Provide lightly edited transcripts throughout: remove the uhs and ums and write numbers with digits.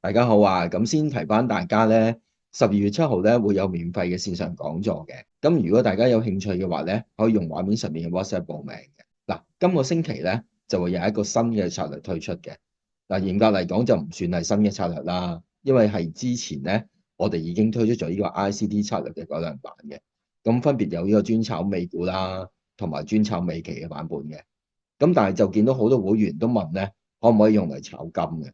大家好啊！咁先提翻大家咧，12月7號咧會有免費嘅線上講座嘅。咁如果大家有興趣嘅話咧，可以用畫面上面嘅 WhatsApp 報名嘅。嗱，今個星期咧就會有一個新嘅策略推出嘅。嗱，嚴格嚟講就唔算係新嘅策略啦，因為係之前咧我哋已經推出咗呢個 ICT 策略嘅改良版嘅。咁分別有呢個專炒美股啦，同埋專炒美期嘅版本嘅。咁但係就見到好多會員都問咧，可唔可以用嚟炒金嘅？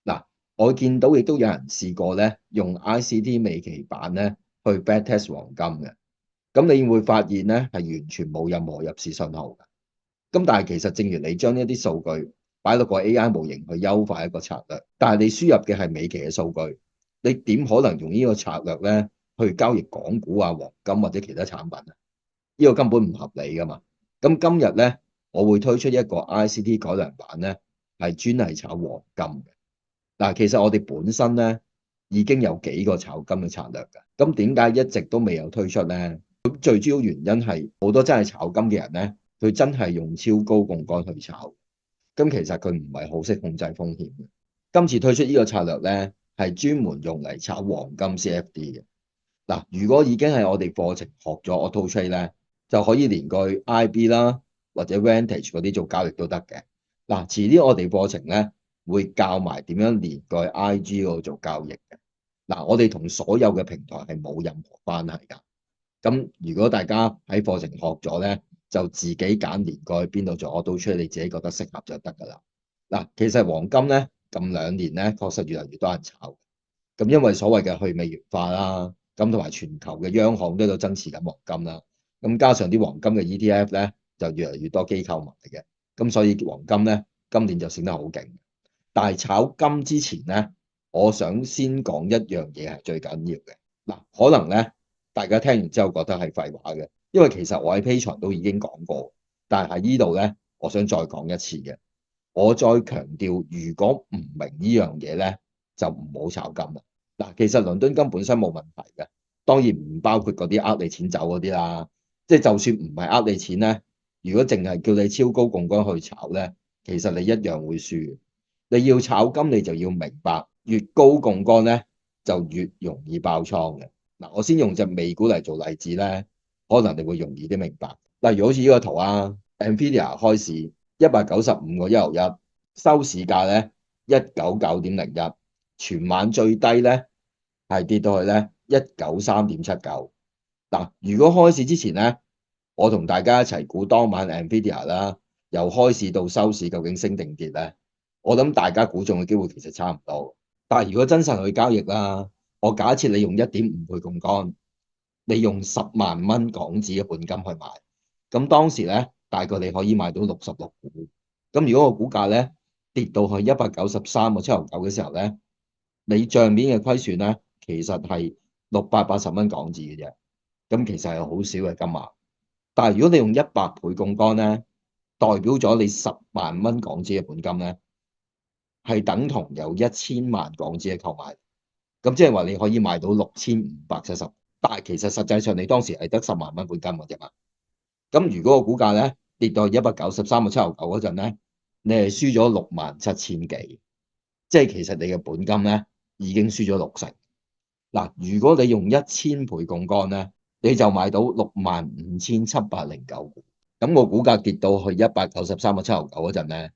嗱，我見到亦都有人試過咧，用 ICT 美期版咧去 backtest 黃金嘅，咁你會發現咧係完全冇任何入市信號嘅。咁但係其實正如你將一啲數據擺落個 AI 模型去優化一個策略，但係你輸入嘅係美期嘅數據，你點可能用呢個策略咧去交易港股啊、黃金或者其他產品啊？呢個根本唔合理噶嘛。咁今日咧，我會推出一個 ICT 改良版咧，係專係炒黃金嘅。嗱，其實我哋本身咧已經有幾個炒金嘅策略㗎，咁點解一直都未有推出咧？咁最主要原因係好多真係炒金嘅人咧，佢真係用超高槓桿去炒，咁其實佢唔係好識控制風險嘅。今次推出呢個策略咧，係專門用嚟炒黃金 CFD 嘅。嗱，如果已經係我哋課程學咗 Auto Trade 咧，就可以連過去 IB 啦或者 Vantage 嗰啲做交易都得嘅。嗱，遲啲我哋課程咧會教埋點樣連過去 IG 嗰度做交易嘅。嗱，我哋同所有嘅平台係冇任何關係㗎。咁如果大家喺課程學咗咧，就自己揀連過去邊度做 Auto Trade，你自己覺得適合就得㗎啦。嗱，其實黃金咧近2年咧確實越嚟越多人炒，咁因為所謂嘅去美元化啦，咁同埋全球嘅央行都喺度增持緊黃金啦，咁加上啲黃金嘅 ETF 咧就越嚟越多機構買嘅，咁所以黃金咧今年就升得好勁。但係炒金之前咧，我想先講一樣嘢係最緊要嘅。嗱，可能咧大家聽完之後覺得係廢話嘅，因為其實我喺 Patreon 都已經講過，但係喺呢度咧，我想再講一次嘅。我再強調，如果唔明呢樣嘢咧，就唔好炒金啦。嗱，其實倫敦金本身冇問題嘅，當然唔包括嗰啲呃你錢走嗰啲啦。即係就算唔係呃你錢咧，如果淨係叫你超高槓桿去炒咧，其實你一樣會輸。你要炒金，你就要明白，越高槓桿咧就越容易爆倉嘅。嗱，我先用隻美股嚟做例子咧，可能你會容易啲明白。例如好似呢個圖啊，Nvidia 開市195.1毫1，收市價咧199.01，全晚最低咧係跌到去咧193.79。嗱，如果開市之前咧，我同大家一齊估當晚 Nvidia 啦，由開市到收市究竟升定跌咧，我諗大家估中嘅機會其實差唔多。但係如果真實去交易啦，我假設你用1.5倍槓桿，你用10萬蚊港紙嘅本金去買，咁當時咧大概你可以買到66股。咁如果個股價咧跌到去193.79嘅時候咧，你帳面嘅虧損咧其實係680蚊港紙嘅啫。咁其實係好少嘅金額。但係如果你用100倍槓桿咧，代表咗你10萬蚊港紙嘅本金咧，係等同有1000萬港紙嘅購買。咁即係話你可以買到6570，但係其實實際上你當時係得10萬蚊本金嘅啫嘛。咁如果個股價咧跌到193.79嗰陣咧，你係輸咗67000幾，即係其實你嘅本金咧已經輸咗60%。嗱，如果你用1000倍槓桿咧，你就買到65,709股。咁個股價跌到去193.79嗰陣咧，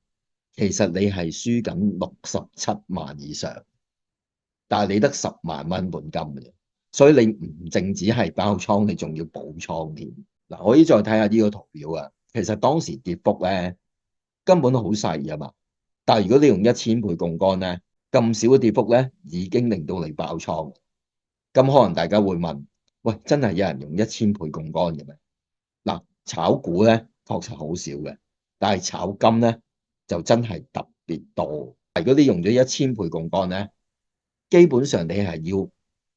其實你係輸緊67萬以上。但係你得10萬蚊本金嘅啫，所以你唔淨止係爆倉，你仲要補倉添。嗱，可以再睇下呢個圖表啊。其實當時跌幅咧根本都好細啊嘛。但係如果你用1000倍槓桿咧，咁少嘅跌幅咧已經令到你爆倉。咁可能大家會問：喂，真係有人用1000倍槓桿嘅咩？嗱，炒股咧確實好少嘅，但係炒金咧就真係特別多。如果你用咗1000倍槓桿咧，基本上你係要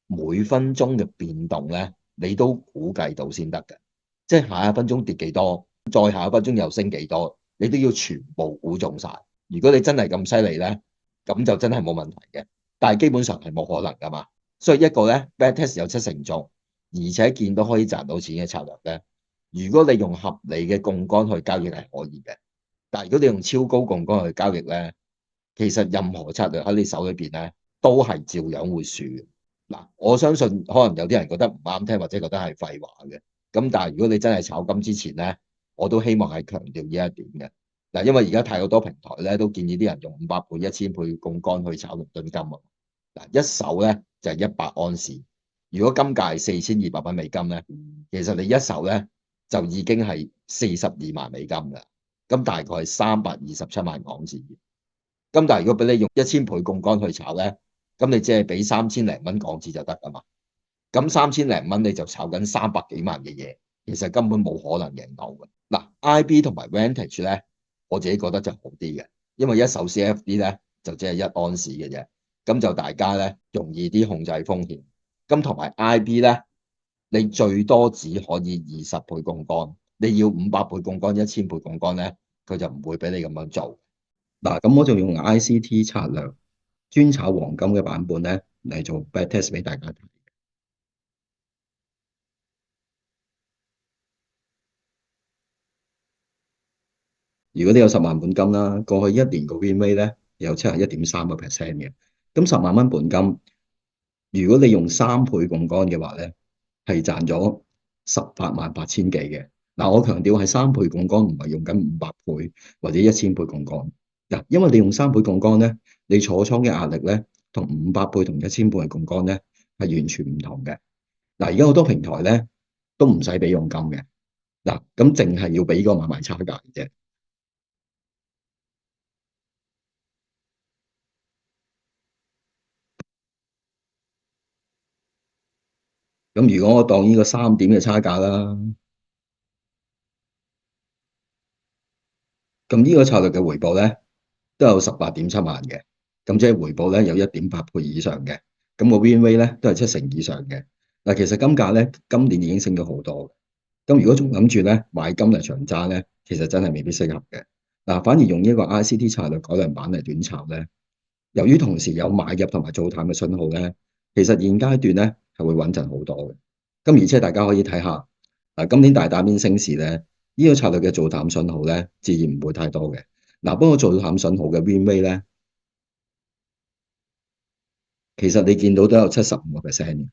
每分鐘嘅變動咧，你都估計到先得嘅。即係下一分鐘跌幾多，再下一分鐘又升幾多，你都要全部估中晒。如果你真係咁犀利咧，咁就真係冇問題嘅。但係基本上係冇可能噶嘛。所以一個咧 backtest 有70%中，而且見到可以賺到錢嘅策略咧，如果你用合理嘅槓桿去交易係可以嘅。但係如果你用超高槓桿去交易咧，其實任何策略喺你手裏邊咧，都係照樣會輸嘅。嗱，我相信可能有啲人覺得唔啱聽，或者覺得係廢話嘅。咁但係如果你真係炒金之前咧，我都希望係強調呢一點嘅。嗱，因為而家太多平台咧都建議啲人用500倍、1000倍槓桿去炒倫敦金啊。嗱，一手咧就係100安士，如果金價係4200蚊美金咧，其實你一手咧就已經係42萬美金㗎，咁大概係327萬港紙。咁但係如果俾你用1000倍槓桿去炒咧，咁你只係俾3000零蚊港紙就得㗎嘛。咁3000零蚊你就炒緊300幾萬嘅嘢，其實根本冇可能贏到嘅。嗱，IB 同埋 Vantage 咧，我自己覺得就好啲嘅，因為一手 CFD 咧就只係1安士嘅啫，咁就大家咧容易啲控制風險。咁同埋 IB 咧，你最多只可以20倍槓桿，你要500倍槓桿、1000倍槓桿咧，佢就唔會俾你咁樣做。嗱，咁我就用 ICT 策略專炒黃金嘅版本咧嚟做 backtest 俾大家睇。如果你有10萬本金啦，過去一年個 win rate 咧有71.3%嘅，咁10萬蚊本金，如果你用3倍槓桿嘅話咧，係賺咗18.8千幾嘅。嗱，我強調係3倍槓桿，唔係用緊500倍或者1000倍槓桿。嗱，因為你用3倍槓桿咧，你坐倉嘅壓力咧，同500倍同1000倍嘅槓桿咧係完全唔同嘅。嗱，而家好多平台咧都唔使俾佣金嘅，嗱，咁淨係要俾個買賣差價嘅啫。咁如果我當呢個3點嘅差價啦，咁呢個策略嘅回報咧都有18.7萬嘅，咁即係回報咧有1.8倍以上嘅，咁個 win rate 咧都係70%以上嘅。嗱，其實金價咧今年已經升咗好多，咁如果仲諗住咧買金嚟長揸咧，其實真係未必適合嘅。嗱，反而用呢個 ICT 策略改良版嚟短炒咧，由於同時有買入同埋做淡嘅信號咧，其實現階段咧係會穩陣好多嘅。咁而且大家可以睇下，今年大單邊升市咧，呢個策略嘅做淡信號咧，自然唔會太多嘅。嗱，不過做淡信號嘅 win rate 咧，其實你見到都有75%嘅，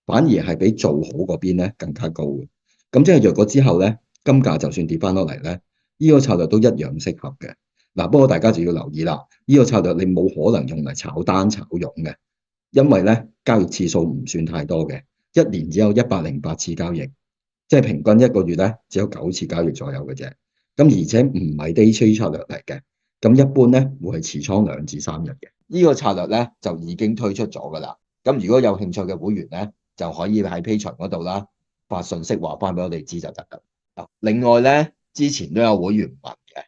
反而係比做好嗰邊咧更加高嘅。咁即係若果之後咧，金價就算跌翻落嚟咧，呢個策略都一樣適合嘅。嗱，不過大家就要留意啦，呢個策略你冇可能用嚟炒單炒傭嘅，因為咧交易次數唔算太多嘅，一年只有108次交易，即係平均一個月咧只有9次交易左右嘅啫。咁而且唔係 day trade 策略嚟嘅，咁一般咧會係持倉2至3日嘅。呢個策略咧就已經推出咗㗎啦。咁如果有興趣嘅會員咧，就可以喺 Patreon 嗰度啦，發信息話翻俾我哋知就得㗎。另外咧，之前都有會員問嘅，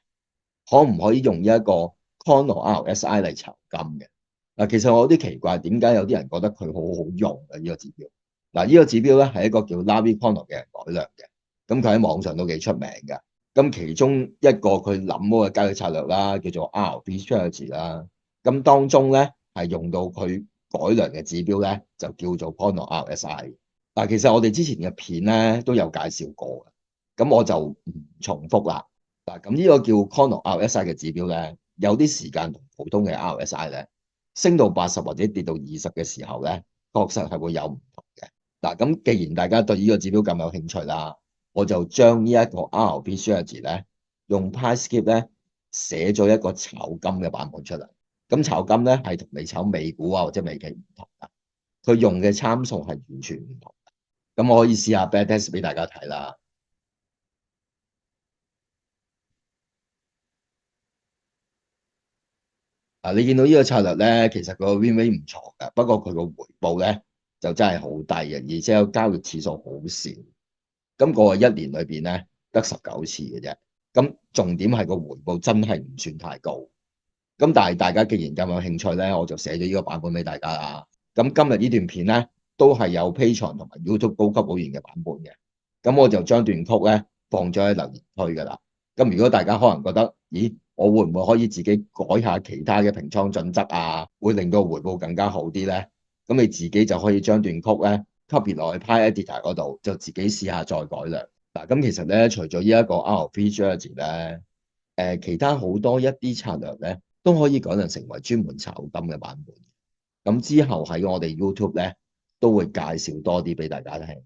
可唔可以用一個 Conor RSI 嚟炒金嘅？嗱，其實我有啲奇怪，點解有啲人覺得佢好好用嘅呢個指標？嗱，呢個指標咧係一個叫 Larry Conor 嘅人改良嘅，咁佢喺網上都幾出名㗎。咁其中一個佢諗嗰個交易策略啦，叫做 RB Strategy 啦。咁當中咧係用到佢改良嘅指標咧，就叫做 Conor RSI。嗱，其實我哋之前嘅片咧都有介紹過嘅，咁我就唔重複啦。嗱，咁呢個叫 Conor RSI 嘅指標咧，有啲時間同普通嘅 RSI 咧升到80或者跌到20嘅時候咧，確實係會有唔同嘅。嗱，咁既然大家對呢個指標咁有興趣啦，我就將呢一個 RB Strategy 咧用 PriceSkip 咧寫咗一個炒金嘅版本出嚟。咁炒金咧係同你炒美股啊或者美期唔同㗎，佢用嘅參數係完全唔同。咁我可以試下 backtest 俾大家睇啦。你見到呢個策略咧，其實個 win rate 唔錯㗎，不過佢個回報咧就真係好低嘅，而且個交易次數好少。咁過去一年裏邊咧得19次嘅啫。咁重點係個回報真係唔算太高。咁但係大家既然咁有興趣咧，我就寫咗呢個版本俾大家啦。咁今日呢段片咧都係有 Patreon 同埋 YouTube 高級會員嘅版本嘅。咁我就將段曲咧放咗喺留言區㗎啦。咁如果大家可能覺得，咦，我會唔會可以自己改下其他嘅平倉準則啊，會令到回報更加好啲咧？咁你自己就可以將段曲咧 copy 落去 PyEditor 嗰度，就自己試下再改良。嗱，咁其實咧，除咗呢一個 RB Strategy 咧，其他好多一啲策略咧，都可以改良成為專門炒金嘅版本。咁之後喺我哋 YouTube 咧都會介紹多啲俾大家聽。